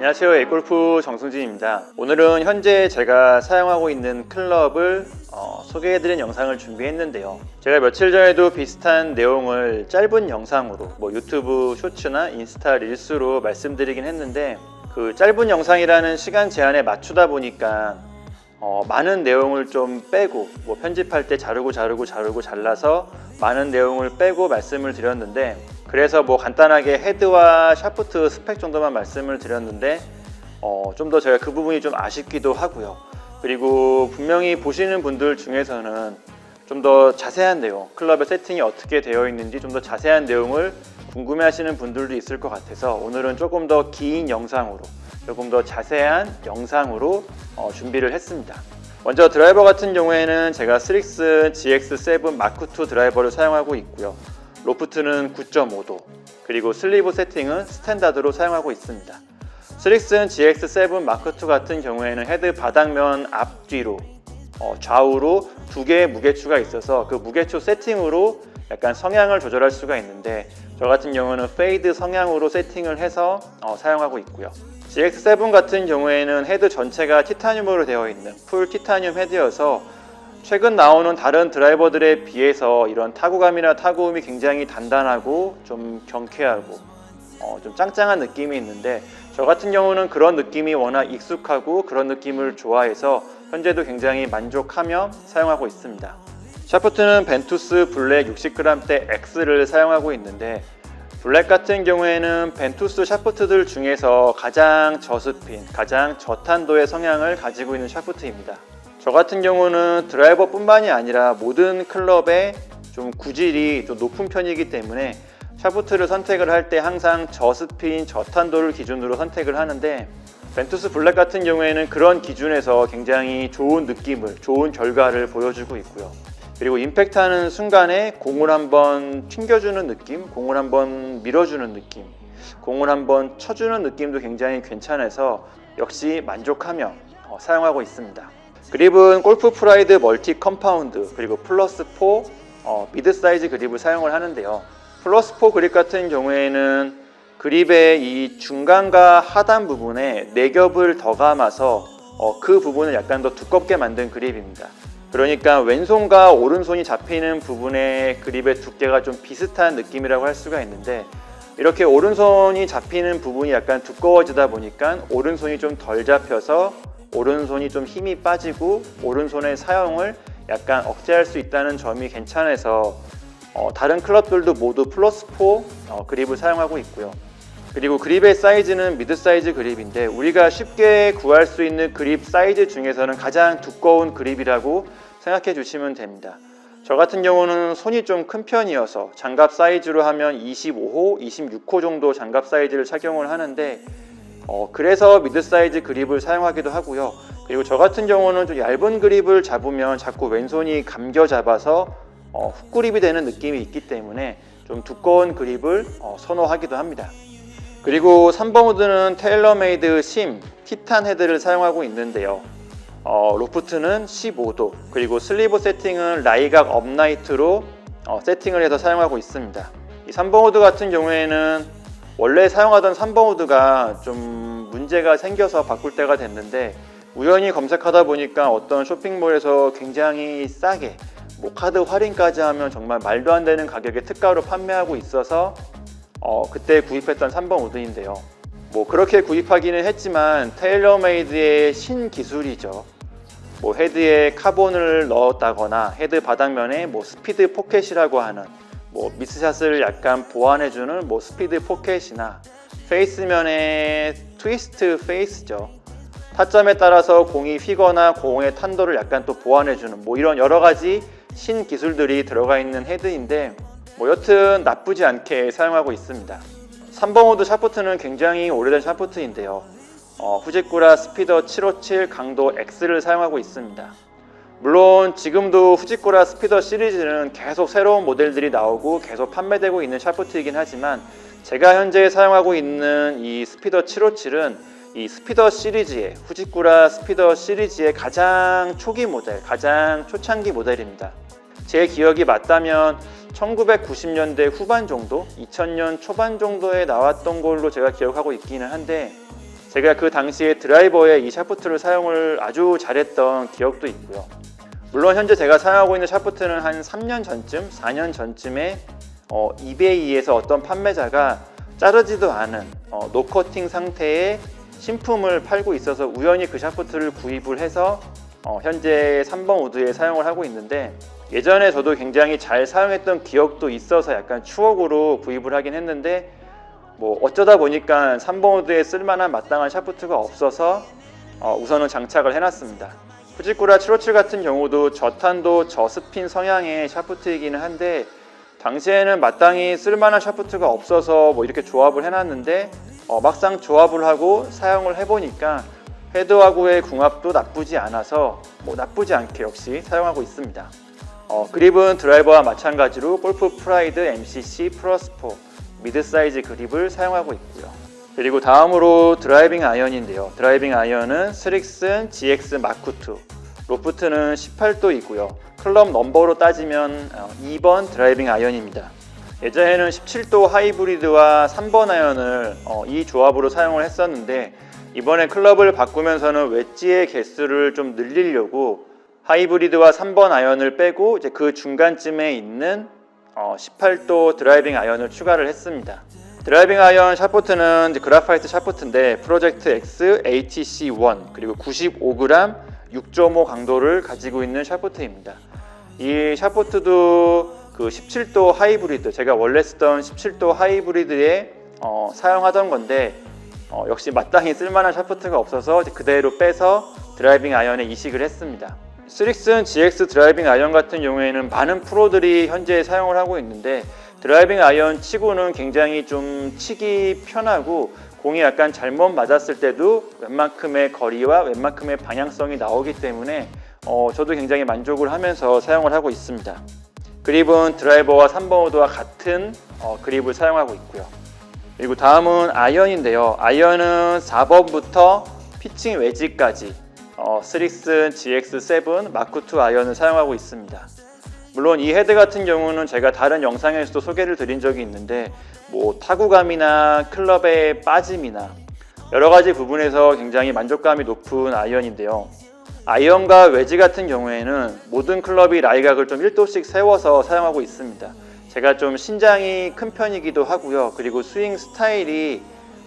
안녕하세요. 에골프 정승진입니다. 오늘은 현재 제가 사용하고 있는 클럽을 소개해드린 영상을 준비했는데요. 제가 며칠 전에도 비슷한 내용을 짧은 영상으로 유튜브 쇼츠나 인스타 릴스로 말씀드리긴 했는데, 그 짧은 영상이라는 시간 제한에 맞추다 보니까 많은 내용을 좀 빼고 편집할 때 자르고 잘라서 많은 내용을 빼고 말씀을 드렸는데, 그래서 간단하게 헤드와 샤프트 스펙 정도만 말씀을 드렸는데 좀 더 제가 그 부분이 좀 아쉽기도 하고요. 그리고 분명히 보시는 분들 중에서는 좀 더 자세한 내용, 클럽의 세팅이 어떻게 되어 있는지 좀 더 자세한 내용을 궁금해 하시는 분들도 있을 것 같아서 오늘은 조금 더 긴 영상으로, 조금 더 자세한 영상으로 준비를 했습니다. 먼저 드라이버 같은 경우에는 제가 스릭슨 GX7 마크2 드라이버를 사용하고 있고요. 로프트는 9.5도, 그리고 슬리브 세팅은 스탠다드로 사용하고 있습니다. 스릭슨 GX7 마크2 같은 경우에는 헤드 바닥면 앞뒤로 좌우로 두 개의 무게추가 있어서 그 무게추 세팅으로 약간 성향을 조절할 수가 있는데, 저 같은 경우는 페이드 성향으로 세팅을 해서 사용하고 있고요. GX7 같은 경우에는 헤드 전체가 티타늄으로 되어 있는 풀 티타늄 헤드여서 최근 나오는 다른 드라이버들에 비해서 이런 타구감이나 타구음이 굉장히 단단하고 좀 경쾌하고 좀 짱짱한 느낌이 있는데, 저 같은 경우는 그런 느낌이 워낙 익숙하고 그런 느낌을 좋아해서 현재도 굉장히 만족하며 사용하고 있습니다. 샤프트는 벤투스 블랙 60g대 X를 사용하고 있는데, 블랙 같은 경우에는 벤투스 샤프트들 중에서 가장 저스핀, 가장 저탄도의 성향을 가지고 있는 샤프트입니다. 저 같은 경우는 드라이버 뿐만이 아니라 모든 클럽의 좀 구질이 좀 높은 편이기 때문에 샤프트를 선택을 할 때 항상 저스핀, 저탄도를 기준으로 선택을 하는데, 벤투스 블랙 같은 경우에는 그런 기준에서 굉장히 좋은 느낌을, 좋은 결과를 보여주고 있고요. 그리고 임팩트하는 순간에 공을 한번 튕겨주는 느낌, 공을 한번 밀어주는 느낌, 공을 한번 쳐주는 느낌도 굉장히 괜찮아서 역시 만족하며 사용하고 있습니다. 그립은 골프 프라이드 멀티 컴파운드, 그리고 플러스 4 미드 사이즈 그립을 사용을 하는데요. 플러스 4 그립 같은 경우에는 그립의 이 중간과 하단 부분에 4겹을 더 감아서 그 부분을 약간 더 두껍게 만든 그립입니다. 그러니까 왼손과 오른손이 잡히는 부분의 그립의 두께가 좀 비슷한 느낌이라고 할 수가 있는데, 이렇게 오른손이 잡히는 부분이 약간 두꺼워지다 보니까 오른손이 좀 덜 잡혀서 오른손이 좀 힘이 빠지고 오른손의 사용을 약간 억제할 수 있다는 점이 괜찮아서 다른 클럽들도 모두 플러스 4 그립을 사용하고 있고요. 그리고 그립의 사이즈는 미드 사이즈 그립인데, 우리가 쉽게 구할 수 있는 그립 사이즈 중에서는 가장 두꺼운 그립이라고 생각해 주시면 됩니다. 저 같은 경우는 손이 좀 큰 편이어서 장갑 사이즈로 하면 25호, 26호 정도 장갑 사이즈를 착용을 하는데, 그래서 미드 사이즈 그립을 사용하기도 하고요. 그리고 저 같은 경우는 좀 얇은 그립을 잡으면 자꾸 왼손이 감겨 잡아서 훅 그립이 되는 느낌이 있기 때문에 좀 두꺼운 그립을 선호하기도 합니다. 그리고 3번 우드는 테일러메이드 심 티탄 헤드를 사용하고 있는데요. 로프트는 15도, 그리고 슬리브 세팅은 라이각 업라이트로 세팅을 해서 사용하고 있습니다. 이 3번 우드 같은 경우에는 원래 사용하던 3번 우드가 좀 문제가 생겨서 바꿀 때가 됐는데, 우연히 검색하다 보니까 어떤 쇼핑몰에서 굉장히 싸게 카드 할인까지 하면 정말 말도 안 되는 가격에 특가로 판매하고 있어서 그때 구입했던 3번 우드인데요. 그렇게 구입하기는 했지만 테일러메이드의 신기술이죠. 헤드에 카본을 넣었다거나 헤드 바닥면에 스피드 포켓이라고 하는 미스샷을 약간 보완해주는 스피드 포켓이나 페이스면에 트위스트 페이스죠. 타점에 따라서 공이 휘거나 공의 탄도를 약간 또 보완해주는 이런 여러가지 신기술들이 들어가 있는 헤드인데, 여튼 나쁘지 않게 사용하고 있습니다. 3번 우드 샤프트는 굉장히 오래된 샤프트인데요. 후지쿠라 스피더 757 강도 X를 사용하고 있습니다. 물론 지금도 후지쿠라 스피더 시리즈는 계속 새로운 모델들이 나오고 계속 판매되고 있는 샤프트이긴 하지만, 제가 현재 사용하고 있는 이 스피더 757은 이 스피더 시리즈의, 후지쿠라 스피더 시리즈의 가장 초기 모델, 가장 초창기 모델입니다. 제 기억이 맞다면 1990년대 후반 정도, 2000년 초반 정도에 나왔던 걸로 제가 기억하고 있기는 한데, 제가 그 당시에 드라이버에 이 샤프트를 사용을 아주 잘했던 기억도 있고요. 물론 현재 제가 사용하고 있는 샤프트는 한 3년 전쯤, 4년 전쯤에 이베이에서 어떤 판매자가 자르지도 않은 노커팅 상태의 신품을 팔고 있어서 우연히 그 샤프트를 구입을 해서 현재 3번 우드에 사용을 하고 있는데, 예전에 저도 굉장히 잘 사용했던 기억도 있어서 약간 추억으로 구입을 하긴 했는데, 뭐 어쩌다 보니까 3번 우드에 쓸만한 마땅한 샤프트가 없어서 우선은 장착을 해놨습니다. 후지쿠라 757 같은 경우도 저탄도 저스핀 성향의 샤프트이기는 한데, 당시에는 마땅히 쓸만한 샤프트가 없어서 뭐 이렇게 조합을 해놨는데, 막상 조합을 하고 사용을 해보니까 헤드하고의 궁합도 나쁘지 않아서 나쁘지 않게 역시 사용하고 있습니다. 그립은 드라이버와 마찬가지로 골프 프라이드 MCC 플러스4 미드 사이즈 그립을 사용하고 있고요. 그리고 다음으로 드라이빙 아이언인데요. 드라이빙 아이언은 스릭슨 GX 마크2, 로프트는 18도이고요. 클럽 넘버로 따지면 2번 드라이빙 아이언입니다. 예전에는 17도 하이브리드와 3번 아이언을 이 조합으로 사용을 했었는데, 이번에 클럽을 바꾸면서는 웨지의 개수를 좀 늘리려고 하이브리드와 3번 아이언을 빼고 이제 그 중간쯤에 있는 18도 드라이빙 아이언을 추가를 했습니다. 드라이빙 아이언 샤프트는 이제 그라파이트 샤프트인데 프로젝트 X ATC1 그리고 95g 6.5 강도를 가지고 있는 샤프트입니다. 이 샤프트도 그 17도 하이브리드, 제가 원래 쓰던 17도 하이브리드에 사용하던 건데 역시 마땅히 쓸만한 샤프트가 없어서 그대로 빼서 드라이빙 아이언에 이식을 했습니다. 스릭슨 GX 드라이빙 아이언 같은 경우에는 많은 프로들이 현재 사용을 하고 있는데, 드라이빙 아이언 치고는 굉장히 좀 치기 편하고 공이 약간 잘못 맞았을 때도 웬만큼의 거리와 웬만큼의 방향성이 나오기 때문에 저도 굉장히 만족을 하면서 사용을 하고 있습니다. 그립은 드라이버와 3번 우드와 같은 그립을 사용하고 있고요. 그리고 다음은 아이언인데요. 아이언은 4번부터 피칭 웨지까지 스릭슨 GX7 마크2 아이언을 사용하고 있습니다. 물론 이 헤드 같은 경우는 제가 다른 영상에서도 소개를 드린 적이 있는데, 뭐 타구감이나 클럽의 빠짐이나 여러 가지 부분에서 굉장히 만족감이 높은 아이언인데요. 아이언과 웨지 같은 경우에는 모든 클럽이 라이각을 좀 1도씩 세워서 사용하고 있습니다. 제가 좀 신장이 큰 편이기도 하고요. 그리고 스윙 스타일이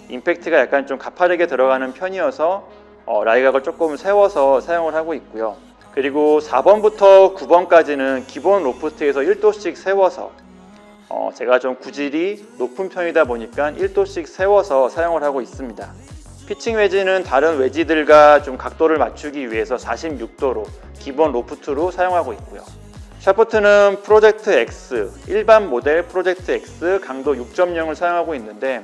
임팩트가 약간 좀 가파르게 들어가는 편이어서 라이각을 조금 세워서 사용을 하고 있고요. 그리고 4번부터 9번까지는 기본 로프트에서 1도씩 세워서 제가 좀 구질이 높은 편이다 보니까 1도씩 세워서 사용을 하고 있습니다. 피칭 웨지는 다른 웨지들과 좀 각도를 맞추기 위해서 46도로 기본 로프트로 사용하고 있고요. 샤프트는 프로젝트 X, 일반 모델 프로젝트 X 강도 6.0을 사용하고 있는데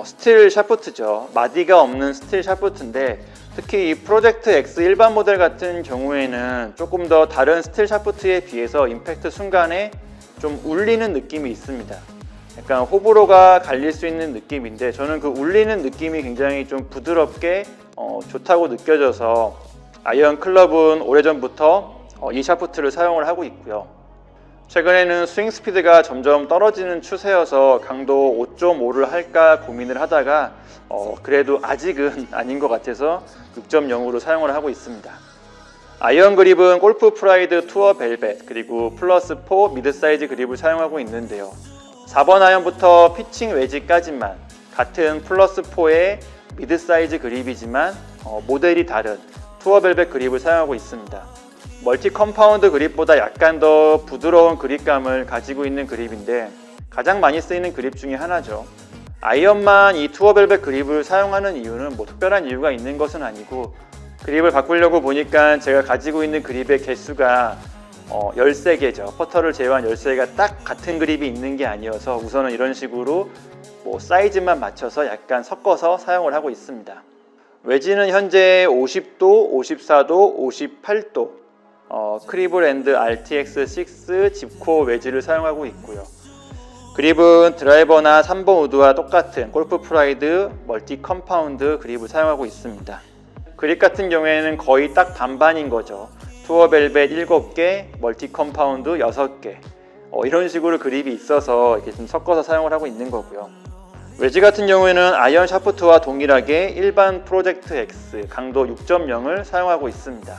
스틸 샤프트죠. 마디가 없는 스틸 샤프트인데, 특히 이 프로젝트 X 일반 모델 같은 경우에는 조금 더 다른 스틸 샤프트에 비해서 임팩트 순간에 좀 울리는 느낌이 있습니다. 약간 호불호가 갈릴 수 있는 느낌인데, 저는 그 울리는 느낌이 굉장히 좀 부드럽게 좋다고 느껴져서 아이언 클럽은 오래전부터 이 샤프트를 사용을 하고 있고요. 최근에는 스윙 스피드가 점점 떨어지는 추세여서 강도 5.5를 할까 고민을 하다가 그래도 아직은 아닌 것 같아서 6.0으로 사용을 하고 있습니다. 아이언 그립은 골프 프라이드 투어 벨벳 그리고 플러스 4 미드 사이즈 그립을 사용하고 있는데요. 4번 아이언부터 피칭 웨지까지만 같은 플러스 4의 미드 사이즈 그립이지만 모델이 다른 투어 벨벳 그립을 사용하고 있습니다. 멀티 컴파운드 그립보다 약간 더 부드러운 그립감을 가지고 있는 그립인데, 가장 많이 쓰이는 그립 중에 하나죠. 아이언만 이 투어 벨벳 그립을 사용하는 이유는 뭐 특별한 이유가 있는 것은 아니고, 그립을 바꾸려고 보니까 제가 가지고 있는 그립의 개수가 13개죠. 퍼터를 제외한 13개가 딱 같은 그립이 있는 게 아니어서 우선은 이런 식으로 뭐 사이즈만 맞춰서 약간 섞어서 사용을 하고 있습니다. 웨지는 현재 50도, 54도, 58도 크리블랜드 RTX6 집코 웨지를 사용하고 있고요. 그립은 드라이버나 3번 우드와 똑같은 골프 프라이드 멀티 컴파운드 그립을 사용하고 있습니다. 그립 같은 경우에는 거의 딱 반반인 거죠. 투어 벨벳 7개, 멀티 컴파운드 6개 이런 식으로 그립이 있어서 이렇게 좀 섞어서 사용을 하고 있는 거고요. 웨지 같은 경우에는 아이언 샤프트와 동일하게 일반 프로젝트 X 강도 6.0을 사용하고 있습니다.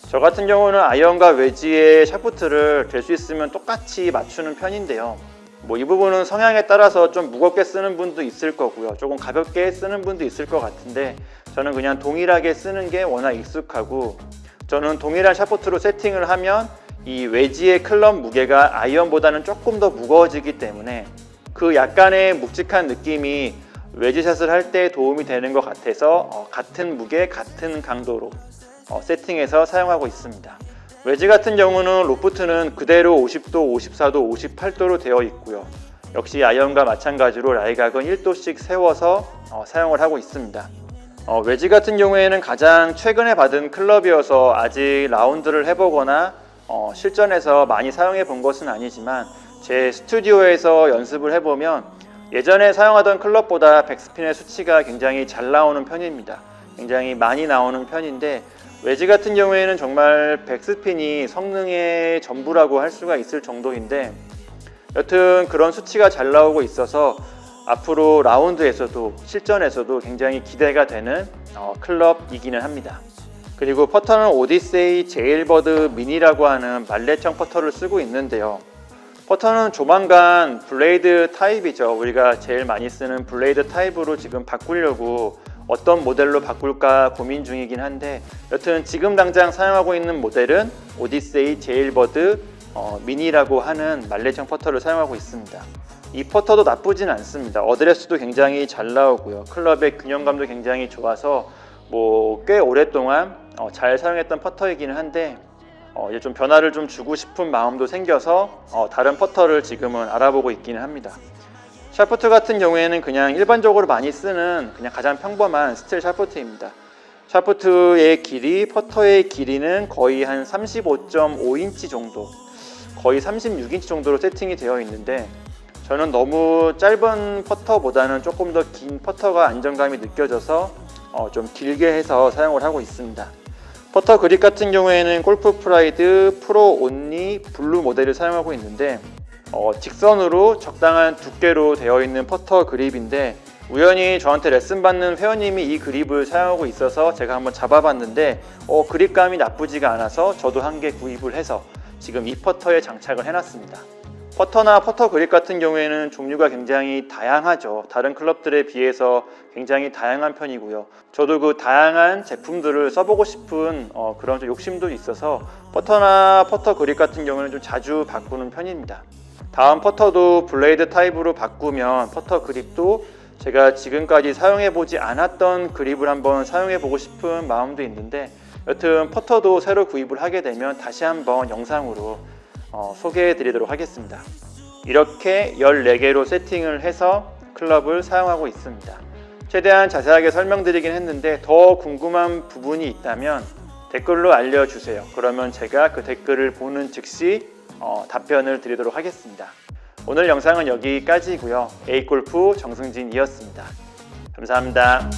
저 같은 경우는 아이언과 웨지의 샤프트를 될 수 있으면 똑같이 맞추는 편인데요. 이 부분은 성향에 따라서 좀 무겁게 쓰는 분도 있을 거고요. 조금 가볍게 쓰는 분도 있을 것 같은데 저는 그냥 동일하게 쓰는 게 워낙 익숙하고, 저는 동일한 샤프트로 세팅을 하면 이 웨지의 클럽 무게가 아이언보다는 조금 더 무거워지기 때문에 그 약간의 묵직한 느낌이 웨지샷을 할 때 도움이 되는 것 같아서 같은 무게, 같은 강도로 세팅해서 사용하고 있습니다. 웨지 같은 경우는 로프트는 그대로 50도, 54도, 58도로 되어 있고요. 역시 아이언과 마찬가지로 라이각은 1도씩 세워서 사용을 하고 있습니다. 웨지 같은 경우에는 가장 최근에 받은 클럽이어서 아직 라운드를 해보거나 실전에서 많이 사용해 본 것은 아니지만 제 스튜디오에서 연습을 해보면 예전에 사용하던 클럽보다 백스핀의 수치가 굉장히 잘 나오는 편입니다. 굉장히 많이 나오는 편인데 웨지 같은 경우에는 정말 백스핀이 성능의 전부라고 할 수가 있을 정도인데, 여튼 그런 수치가 잘 나오고 있어서 앞으로 라운드에서도 실전에서도 굉장히 기대가 되는 클럽이기는 합니다. 그리고 퍼터는 오디세이 제일버드 미니라고 하는 말렛형 퍼터를 쓰고 있는데요. 퍼터는 조만간 블레이드 타입이죠. 우리가 제일 많이 쓰는 블레이드 타입으로 지금 바꾸려고 어떤 모델로 바꿀까 고민 중이긴 한데, 여튼 지금 당장 사용하고 있는 모델은 오디세이 제일버드 미니라고 하는 말렛형 퍼터를 사용하고 있습니다. 이 퍼터도 나쁘진 않습니다. 어드레스도 굉장히 잘 나오고요. 클럽의 균형감도 굉장히 좋아서 꽤 오랫동안 잘 사용했던 퍼터이기는 한데 이제 좀 변화를 좀 주고 싶은 마음도 생겨서 다른 퍼터를 지금은 알아보고 있기는 합니다. 샤프트 같은 경우에는 그냥 일반적으로 많이 쓰는 그냥 가장 평범한 스틸 샤프트입니다. 샤프트의 길이, 퍼터의 길이는 거의 한 35.5인치 정도, 거의 36인치 정도로 세팅이 되어 있는데, 저는 너무 짧은 퍼터보다는 조금 더 긴 퍼터가 안정감이 느껴져서 좀 길게 해서 사용을 하고 있습니다. 퍼터 그립 같은 경우에는 골프 프라이드 프로 온리 블루 모델을 사용하고 있는데 직선으로 적당한 두께로 되어 있는 퍼터 그립인데, 우연히 저한테 레슨 받는 회원님이 이 그립을 사용하고 있어서 제가 한번 잡아봤는데 그립감이 나쁘지가 않아서 저도 한 개 구입을 해서 지금 이 퍼터에 장착을 해놨습니다. 퍼터나 퍼터 그립 같은 경우에는 종류가 굉장히 다양하죠. 다른 클럽들에 비해서 굉장히 다양한 편이고요. 저도 그 다양한 제품들을 써보고 싶은 그런 좀 욕심도 있어서 퍼터나 퍼터 그립 같은 경우는 좀 자주 바꾸는 편입니다. 다음 퍼터도 블레이드 타입으로 바꾸면 퍼터 그립도 제가 지금까지 사용해보지 않았던 그립을 한번 사용해보고 싶은 마음도 있는데, 여튼 퍼터도 새로 구입을 하게 되면 다시 한번 영상으로 소개해 드리도록 하겠습니다. 이렇게 14개로 세팅을 해서 클럽을 사용하고 있습니다. 최대한 자세하게 설명드리긴 했는데 더 궁금한 부분이 있다면 댓글로 알려주세요. 그러면 제가 그 댓글을 보는 즉시 답변을 드리도록 하겠습니다. 오늘 영상은 여기까지고요. A골프 정승진이었습니다. 감사합니다.